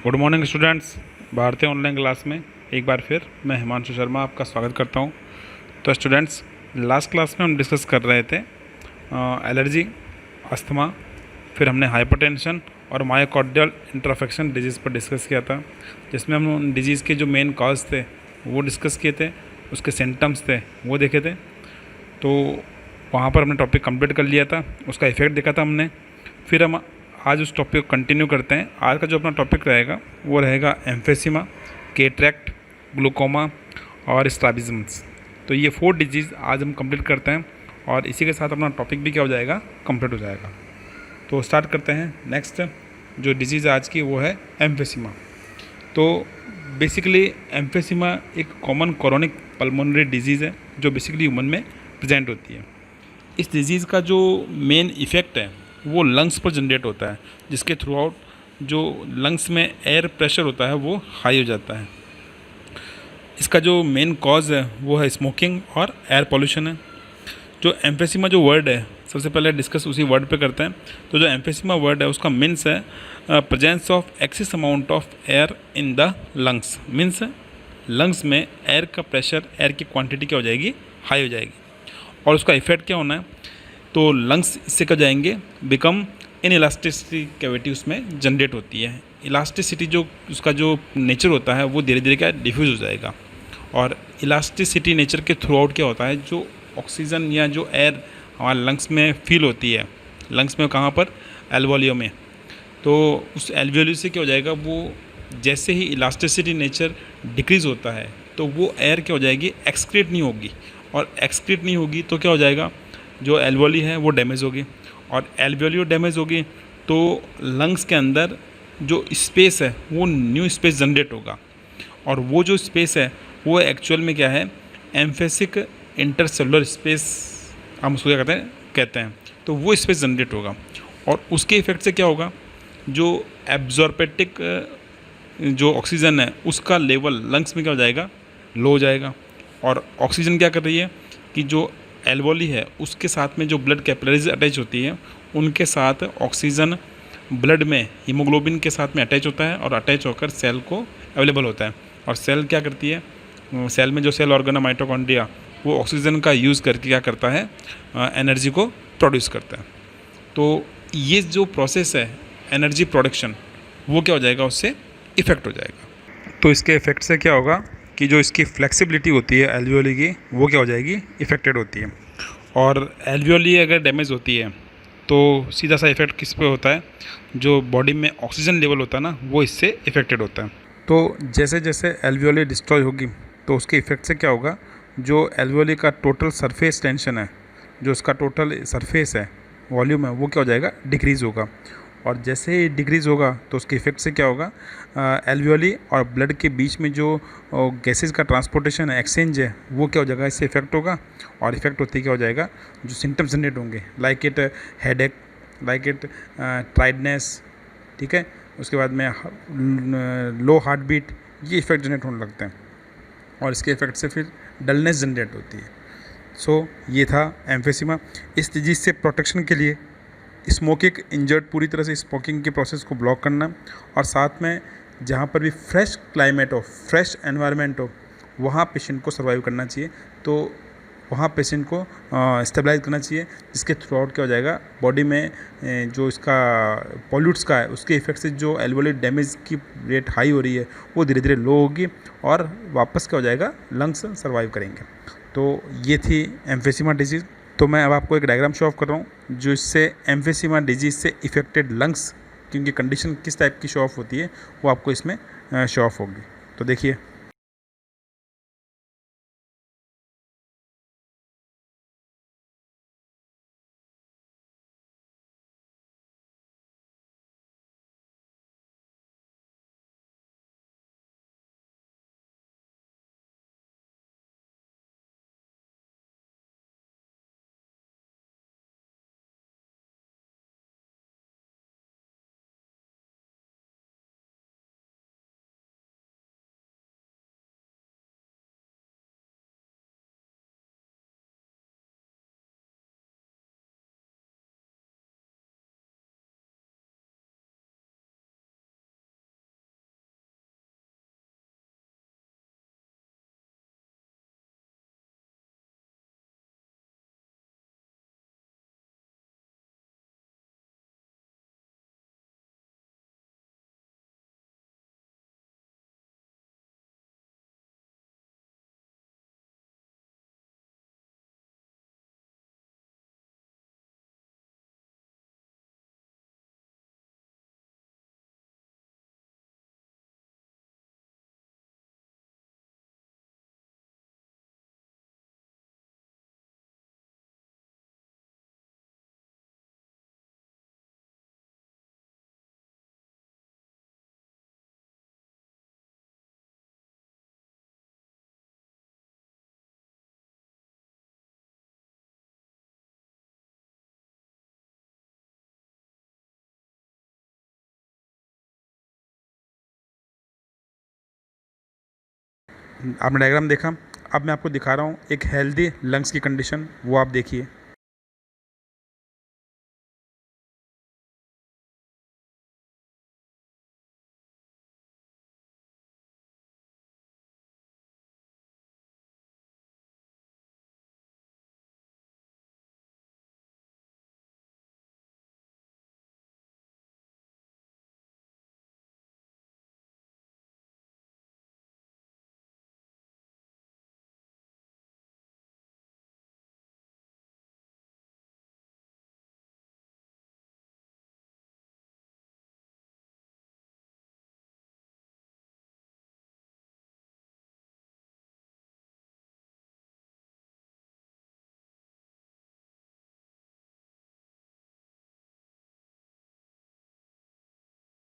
Good morning students. भारतीय online class में एक बार फिर मैं हिमांशु शर्मा आपका स्वागत करता हूं। तो स्टूडेंट्स, लास्ट क्लास में हम डिस्कस कर रहे थे एलर्जी, अस्थमा, फिर हमने हाइपरटेंशन और मायोकार्डियल इंटरफेक्शन डिजीज़ पर डिस्कस किया था, जिसमें हम उन डिजीज़ के जो मेन कॉज थे वो डिस्कस किए थे, उसके सिम्टम्स थे वो देखे थे। तो वहाँ पर हमने टॉपिक कंप्लीट कर लिया था, उसका इफेक्ट देखा था हमने। फिर हम आज उस टॉपिक को कंटिन्यू करते हैं। आज का जो अपना टॉपिक रहेगा वो रहेगा एम्फेसिमा, केटरैक्ट, ग्लूकोमा और स्ट्रैबिज्म्स। तो ये 4 डिजीज़ आज हम कंप्लीट करते हैं और इसी के साथ अपना टॉपिक भी क्या हो जाएगा, कंप्लीट हो जाएगा। तो स्टार्ट करते हैं। नेक्स्ट जो डिजीज़ आज की वो है एम्फेसिमा। तो बेसिकली एम्फेसिमा एक कॉमन क्रोनिक पल्मोनरी डिजीज़ है जो बेसिकली ह्यूमन में प्रेजेंट होती है। इस डिज़ीज़ का जो मेन इफ़ेक्ट है वो लंग्स पर जनरेट होता है, जिसके थ्रू आउट जो लंग्स में एयर प्रेशर होता है वो हाई हो जाता है। इसका जो मेन कॉज है वो है स्मोकिंग और एयर पोल्यूशन है। जो एम्फेसिमा जो वर्ड है, सबसे पहले डिस्कस उसी वर्ड पे करते हैं। तो जो एम्फेसिमा वर्ड है उसका मीन्स है presence of excess amount of air in the lungs. Means lungs में एयर का प्रेशर, एयर की क्वांटिटी क्या हो जाएगी, हाई हो जाएगी। और उसका इफेक्ट क्या होना है, तो लंग्स इससे क्या जाएंगे, बिकम इन इलास्टिसिटी कैविटी उसमें जनरेट होती है। इलास्टिसिटी जो उसका जो नेचर होता है वो धीरे धीरे क्या डिफ्यूज़ हो जाएगा। और इलास्टिसिटी नेचर के थ्रू आउट क्या होता है, जो ऑक्सीजन या जो एयर हमारे लंग्स में फील होती है, लंग्स में कहाँ पर, एल्वोलियो में। तो उस एल्वोलियो से क्या हो जाएगा, वो जैसे ही इलास्टिसिटी नेचर डिक्रीज़ होता है तो वो एयर क्या हो जाएगी, एक्सक्रीट नहीं होगी। और एक्सक्रीट नहीं होगी तो क्या हो जाएगा, जो एल्वोली है वो डैमेज होगी। और एल्वोलियो डैमेज होगी तो लंग्स के अंदर जो स्पेस है वो न्यू स्पेस जनरेट होगा। और वो जो स्पेस है वो एक्चुअल में क्या है, एम्फेसिक इंटरसेलुलर स्पेस हम उसको क्या कहते हैं। तो वो स्पेस जनरेट होगा और उसके इफेक्ट से क्या होगा, जो एब्जॉर्पेटिक जो ऑक्सीजन है उसका लेवल लंग्स में क्या हो जाएगा, लो हो जाएगा। और ऑक्सीजन क्या कर रही है कि जो एल्वोली है उसके साथ में जो ब्लड कैपिलरीज अटैच होती है उनके साथ ऑक्सीजन ब्लड में हीमोग्लोबिन के साथ में अटैच होता है और अटैच होकर सेल को अवेलेबल होता है। और सेल क्या करती है, सेल में जो सेल ऑर्गन है माइटोकॉन्ड्रिया, वो ऑक्सीजन का यूज़ करके क्या करता है, एनर्जी को प्रोड्यूस करता है। तो ये जो प्रोसेस है एनर्जी प्रोडक्शन, वो क्या हो जाएगा, उससे इफ़ेक्ट हो जाएगा। तो इसके इफ़ेक्ट से क्या होगा कि जो इसकी फ्लेक्सिबिलिटी होती है एल्वियोली की, वो क्या हो जाएगी, इफ़ेक्टेड होती है। और एल्वियोली अगर डैमेज होती है तो सीधा सा इफ़ेक्ट किस पे होता है, जो बॉडी में ऑक्सीजन लेवल होता है ना, वो इससे इफ़ेक्टेड होता है। तो जैसे जैसे एल्वियोली डिस्ट्रॉय होगी तो उसके इफ़ेक्ट से क्या होगा, जो एल्वियोली का टोटल सरफेस टेंशन है, जो उसका टोटल सरफेस है, वॉल्यूम है, वो क्या हो जाएगा, डिक्रीज़ होगा। और जैसे ही डिक्रीज़ होगा तो उसके इफेक्ट से क्या होगा, एल्वियोली और ब्लड के बीच में जो गैसेस का ट्रांसपोर्टेशन है, एक्सचेंज है, वो क्या हो जाएगा, इससे इफेक्ट होगा। और इफेक्ट होते ही क्या हो जाएगा, जो सिम्टम्स जनरेट होंगे, like it headache, like it tiredness, ठीक है, उसके बाद में लो हार्ट बीट, ये इफेक्ट जनरेट होने लगते हैं। और इसके इफेक्ट से फिर डलनेस जनरेट होती है। सो ये था एम्फेसिमा। इस डिजीज़ से प्रोटेक्शन के लिए स्मोकिंग इंजर्ड, पूरी तरह से स्मोकिंग के प्रोसेस को ब्लॉक करना, और साथ में जहाँ पर भी फ्रेश क्लाइमेट हो, फ्रेश एनवायरनमेंट हो, वहाँ पेशेंट को सर्वाइव करना चाहिए। तो वहाँ पेशेंट को स्टेबलाइज करना चाहिए, जिसके थ्रू आउट क्या हो जाएगा, बॉडी में जो इसका पॉल्यूट्स का है उसके इफेक्ट से जो एल्वोली डैमेज की रेट हाई हो रही है वो धीरे धीरे लो होगी और वापस क्या हो जाएगा, लंग्स सर्वाइव करेंगे। तो ये थी एम्फेसिमा डिजीज़। तो मैं अब आपको एक डायग्राम शो ऑफ कर रहा हूँ जो इससे एम्फेसिमा डिजीज़ से इफेक्टेड लंग्स की उनकी कंडीशन किस टाइप की शो ऑफ होती है वो आपको इसमें शो ऑफ होगी। तो देखिए। आपने डायग्राम देखा। अब मैं आपको दिखा रहा हूँ एक हेल्दी लंग्स की कंडीशन, वो आप देखिए।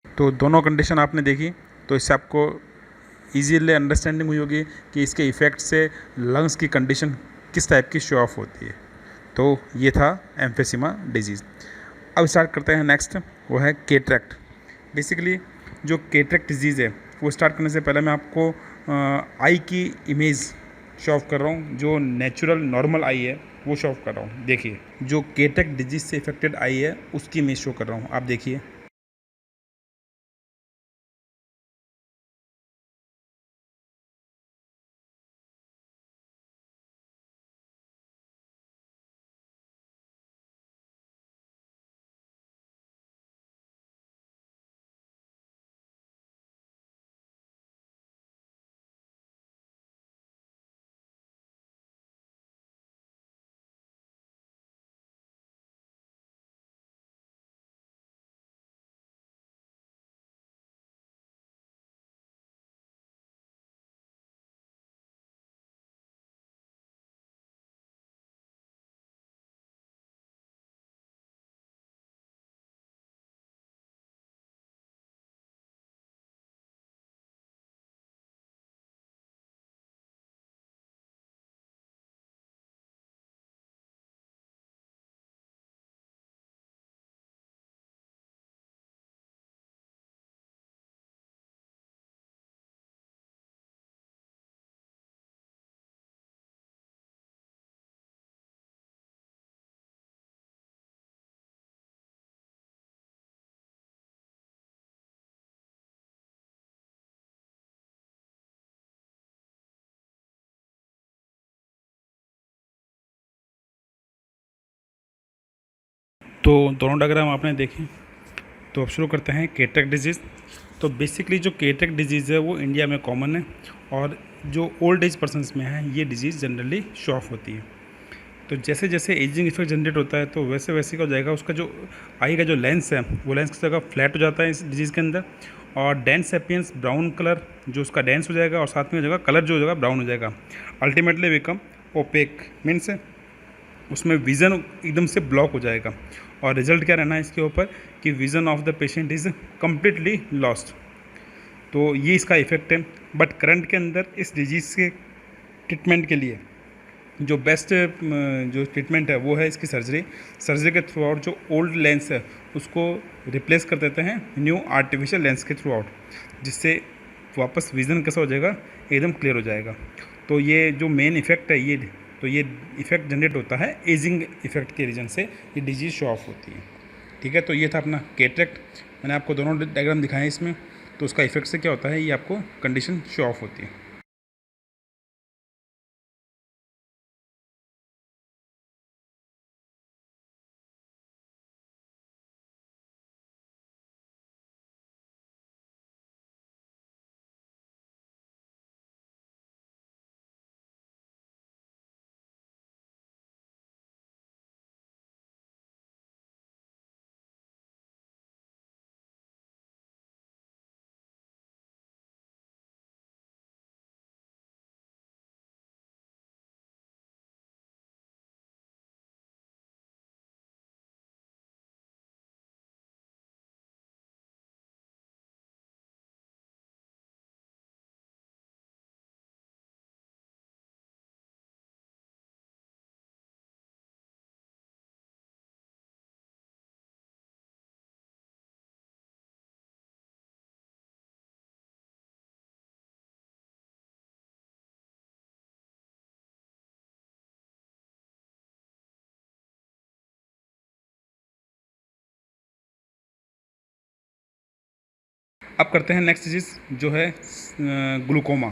तो दोनों कंडीशन आपने देखी, तो इससे आपको इजीली अंडरस्टैंडिंग हुई होगी कि इसके इफ़ेक्ट से लंग्स की कंडीशन किस टाइप की शो ऑफ होती है। तो ये था एम्फेसिमा डिजीज़। अब स्टार्ट करते हैं नेक्स्ट, वो है केटरेक्ट। बेसिकली जो केटरेक्ट डिजीज़ है वो स्टार्ट करने से पहले मैं आपको आई की इमेज शो ऑफ कर रहा हूँ। जो नेचुरल नॉर्मल आई है वो शो ऑफ कर रहा हूँ। देखिए, जो केटरेक्ट डिजीज़ से इफेक्टेड आई है उसकी इमेज शो कर रहा हूँ, आप देखिए। तो दोनों डायग्राम आपने देखे, तो अब शुरू करते हैं केटरेक्ट डिजीज़। तो बेसिकली जो केटरेक्ट डिजीज़ है वो इंडिया में कॉमन है, और जो ओल्ड एज पर्सनस में है ये डिजीज़ जनरली शो ऑफ होती है। तो जैसे जैसे एजिंग इफेक्ट जनरेट होता है तो वैसे वैसे क्या हो जाएगा, उसका जो आई का जो लेंस है वो लेंस की जगह फ्लैट हो जाता है इस डिजीज़ के अंदर, और डेंस एपियंस ब्राउन कलर जो उसका डेंस हो जाएगा, और साथ में हो जाएगा कलर जो हो जाएगा ब्राउन हो जाएगा। अल्टीमेटली बिकम ओपेक, मीन्स उसमें विज़न एकदम से ब्लॉक हो जाएगा, और रिजल्ट क्या रहना है इसके ऊपर कि vision of the patient is completely lost. तो ये इसका इफेक्ट है। बट करंट के अंदर इस डिजीज़ के ट्रीटमेंट के लिए जो बेस्ट जो ट्रीटमेंट है वो है इसकी सर्जरी। सर्जरी के थ्रू आउट जो ओल्ड लेंस है उसको रिप्लेस कर देते हैं न्यू आर्टिफिशियल लेंस के थ्रू आउट, जिससे वापस विज़न कैसा हो जाएगा, एकदम क्लियर हो जाएगा। तो ये जो मेन इफ़ेक्ट है ये, तो ये इफ़ेक्ट जनरेट होता है एजिंग इफ़ेक्ट के रीजन से ये डिजीज़ शो ऑफ होती है। ठीक है, तो ये था अपना केटरेक्ट। मैंने आपको दोनों डायग्राम दिखाए इसमें, तो उसका इफेक्ट से क्या होता है ये आपको कंडीशन शो ऑफ होती है। अब करते हैं नेक्स्ट डिजीज़ जो है ग्लूकोमा।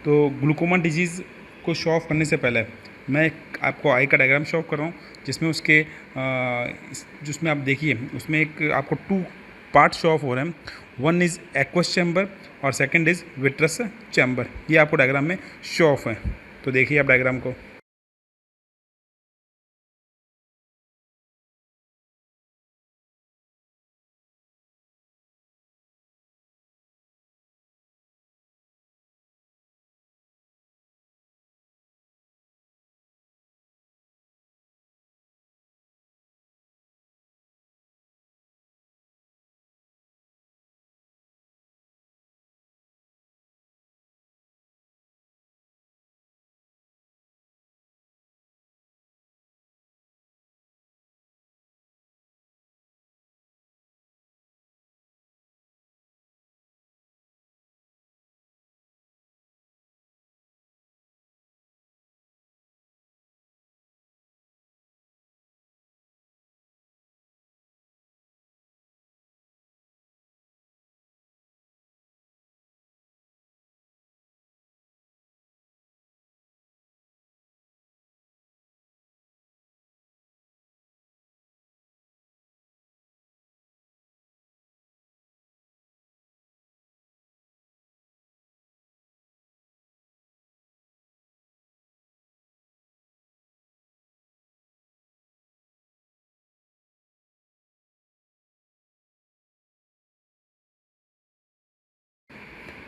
तो ग्लूकोमा डिजीज़ को शो ऑफ करने से पहले मैं आपको आई का डायग्राम शो ऑफ कर रहा हूँ, जिसमें उसके जिसमें आप देखिए उसमें एक आपको 2 पार्ट शो ऑफ हो रहे हैं। वन इज़ एक्वस चैम्बर और सेकंड इज़ विट्रस चैम्बर। ये आपको डायग्राम में शो ऑफ है। तो देखिए आप डायग्राम को।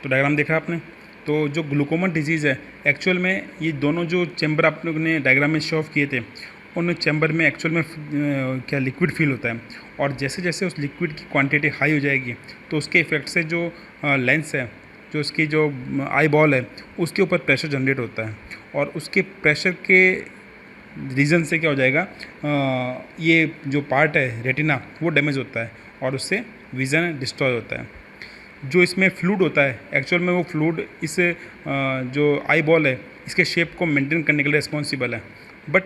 तो डायग्राम देखा आपने। तो जो ग्लूकोमा डिजीज़ है, एक्चुअल में ये दोनों जो चैम्बर आप लोगों ने डायग्राम में शो ऑफ किए थे, उन चैम्बर में एक्चुअल में क्या लिक्विड फील होता है। और जैसे जैसे उस लिक्विड की क्वांटिटी हाई हो जाएगी, तो उसके इफेक्ट से जो लेंस है, जो उसकी जो आई बॉल है, उसके ऊपर प्रेशर जनरेट होता है। और उसके प्रेशर के रीज़न से क्या हो जाएगा, ये जो पार्ट है रेटिना, वो डैमेज होता है और उससे विज़न डिस्ट्रॉय होता है। जो इसमें फ्लूइड होता है, एक्चुअल में वो फ्लूइड इस जो आई बॉल है, इसके शेप को मेंटेन करने के लिए रिस्पॉन्सिबल है। बट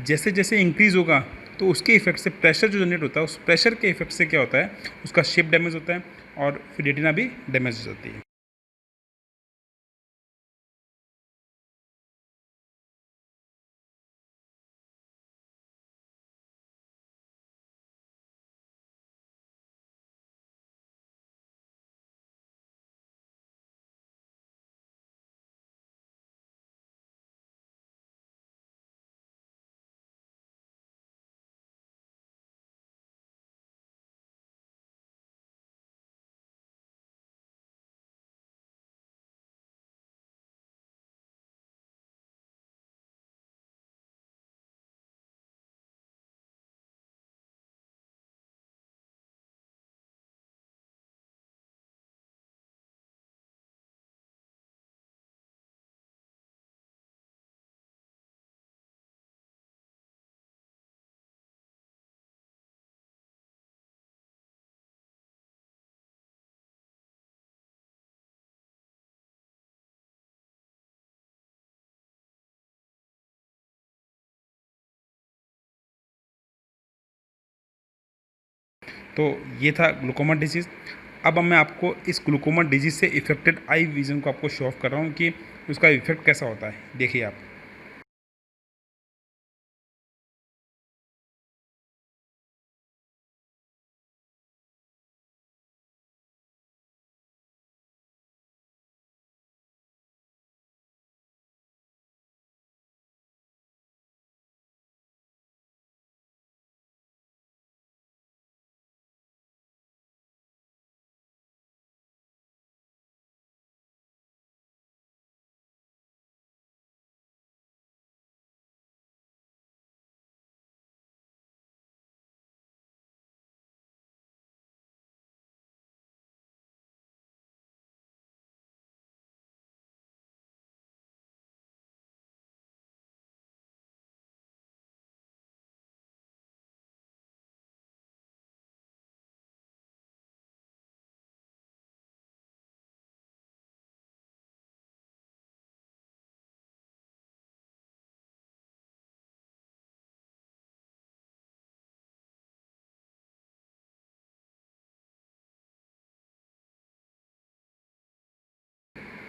जैसे जैसे इंक्रीज़ होगा, तो उसके इफेक्ट से प्रेशर जो जनरेट होता है, उस प्रेशर के इफेक्ट से क्या होता है, उसका शेप डैमेज होता है और फिर रेटिना भी डैमेज हो जाती है। तो ये था ग्लूकोमा डिजीज़। अब मैं आपको इस ग्लूकोमा डिजीज़ से इफेक्टेड आई विज़न को आपको शो ऑफ कर रहा हूँ कि उसका इफेक्ट कैसा होता है। देखिए आप।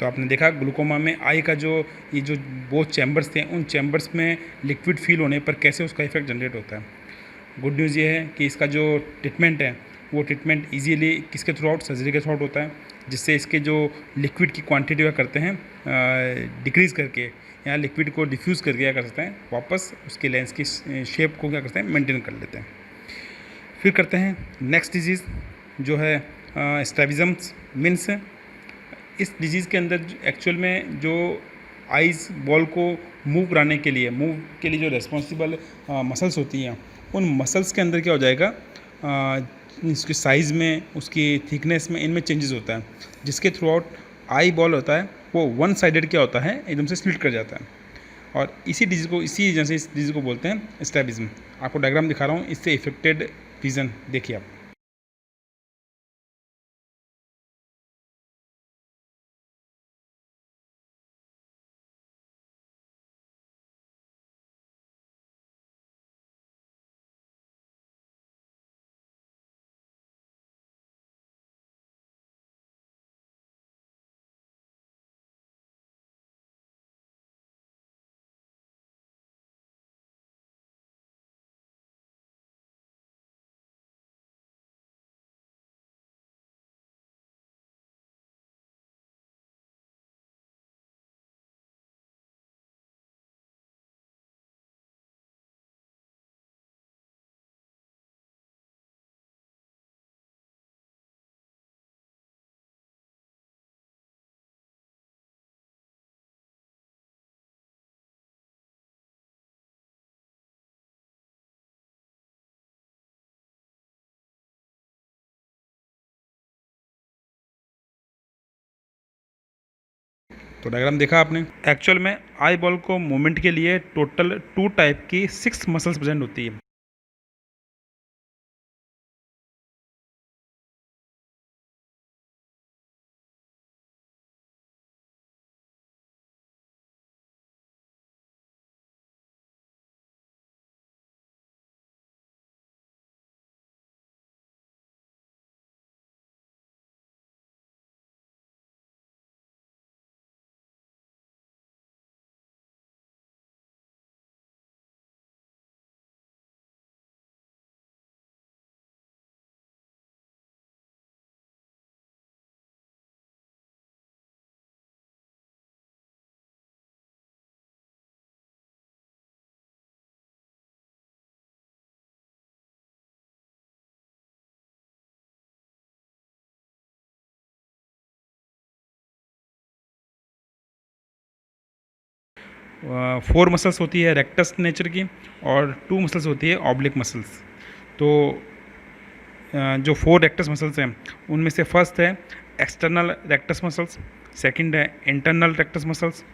तो आपने देखा ग्लूकोमा में आई का जो ये जो बोथ चैम्बर्स थे, उन चैम्बर्स में लिक्विड फील होने पर कैसे उसका इफेक्ट जनरेट होता है। गुड न्यूज़ ये है कि इसका जो ट्रीटमेंट है वो ट्रीटमेंट इजीली किसके थ्रू आउट, सर्जरी के थ्रू आउट होता है, जिससे इसके जो लिक्विड की क्वांटिटी वह करते हैं डिक्रीज़ करके या लिक्विड को डिफ्यूज़ करके क्या कर सकते हैं, वापस उसके लेंस की शेप को क्या करते हैं, मेंटेन कर लेते हैं। फिर करते हैं नेक्स्ट डिजीज़ जो है स्ट्रैबिज़म्स। मीन्स इस डिजीज़ के अंदर एक्चुअल में जो आइज़ बॉल को मूव कराने के लिए जो रेस्पॉन्सिबल मसल्स होती हैं, उन मसल्स के अंदर क्या हो जाएगा, उसकी साइज़ में, उसकी थिकनेस में, इनमें चेंजेस होता है, जिसके थ्रू आउट आई बॉल होता है वो वन साइडेड क्या होता है, एकदम से स्प्लिट कर जाता है। और इसी वजह से इस डिजीज़ को बोलते हैं स्ट्रैबिज़म। आपको डायग्राम दिखा रहा हूँ, इससे इफेक्टेड रीजन देखिए आप। तो डायग्राम देखा आपने। एक्चुअल में आई बॉल को मूवमेंट के लिए टोटल 2 टाइप की 6 मसल्स प्रेजेंट होती है। फोर मसल्स होती है रेक्टस नेचर की और 2 मसल्स होती है ऑब्लिक मसल्स। तो जो 4 रेक्टस मसल्स हैं उनमें से फर्स्ट है एक्सटर्नल रेक्टस मसल्स, सेकंड है इंटरनल रेक्टस मसल्स,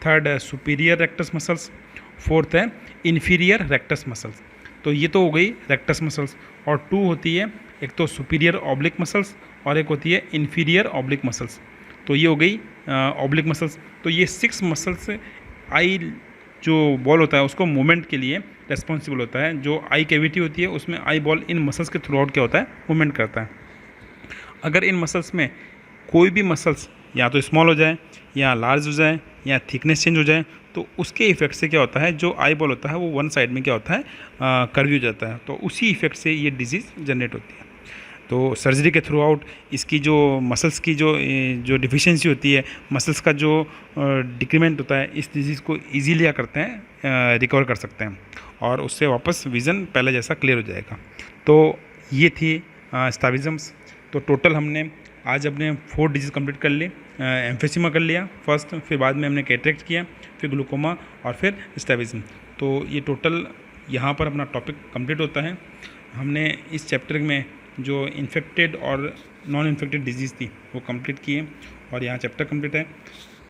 थर्ड है सुपीरियर रेक्टस मसल्स, फोर्थ है इन्फीरियर रेक्टस मसल्स। तो ये तो हो गई रेक्टस मसल्स। और 2 होती है, एक तो सुपीरियर ऑब्लिक मसल्स और एक होती है इन्फीरियर ऑब्लिक मसल्स। तो ये हो गई ऑब्लिक मसल्स। तो ये 6 मसल्स आई जो बॉल होता है उसको मूवमेंट के लिए रेस्पॉन्सिबल होता है। जो आई कैविटी होती है उसमें आई बॉल इन मसल्स के थ्रू आउट क्या होता है, मूवमेंट करता है। अगर इन मसल्स में कोई भी मसल्स या तो स्मॉल हो जाए या लार्ज हो जाए या थिकनेस चेंज हो जाए तो उसके इफेक्ट से क्या होता है, जो आई बॉल होता है वो वन साइड में क्या होता है, कर्वी हो जाता है। तो उसी इफेक्ट से ये डिजीज़ जनरेट होती है। तो सर्जरी के थ्रू आउट इसकी जो मसल्स की जो डिफिशियंसी होती है, मसल्स का जो डिक्रीमेंट होता है, इस डिजीज़ को ईजीली क्या करते हैं, रिकवर कर सकते हैं और उससे वापस विज़न पहले जैसा क्लियर हो जाएगा। तो ये थी स्ट्रैबिज़म्स। तो टोटल हमने आज अपने 4 डिजीज़ कंप्लीट कर ली। एम्फिसीमा कर लिया फर्स्ट, फिर बाद में हमने कैटरेक्ट किया, फिर ग्लूकोमा और फिर स्ट्रैबिज़म। तो ये टोटल यहाँ पर अपना टॉपिक कंप्लीट होता है। हमने इस चैप्टर में जो इन्फेक्टेड और नॉन इन्फेक्टेड डिजीज़ थी वो कंप्लीट किए और यहाँ चैप्टर कंप्लीट है।